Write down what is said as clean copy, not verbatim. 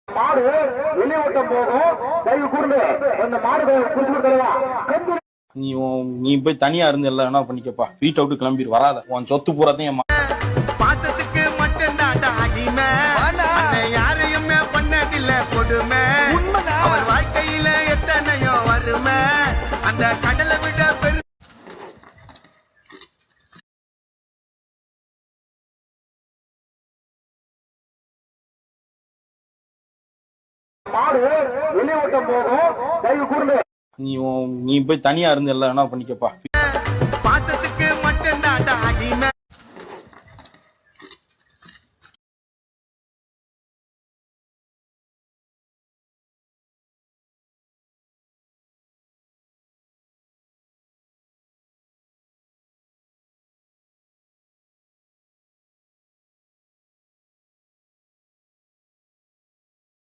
மாடு வெளியோட்டம் போகும். தயவு கூர்ந்து அந்த மாடு குடிச்சு கொடுக்கலாம். நீ போய் தனியா இருந்து எல்லாம் என்ன பண்ணிக்கப்பா. வீட்டை விட்டு கிளம்பி வராத. உன் சொத்து பூராத்தையும் பாசத்துக்கு மட்டும் தான் அடிமை. யாரையுமே பண்ணதில்ல கொடுமை. அவர் வாழ்க்கையில எத்தனையோ வருமை. அந்த கடலை விட பெரு மாடு வெளியோட்டம் போகும். தயவு கூர்ந்து நீ போய் தனியா இருந்து எல்லாம் என்ன பண்ணிக்கப்பா.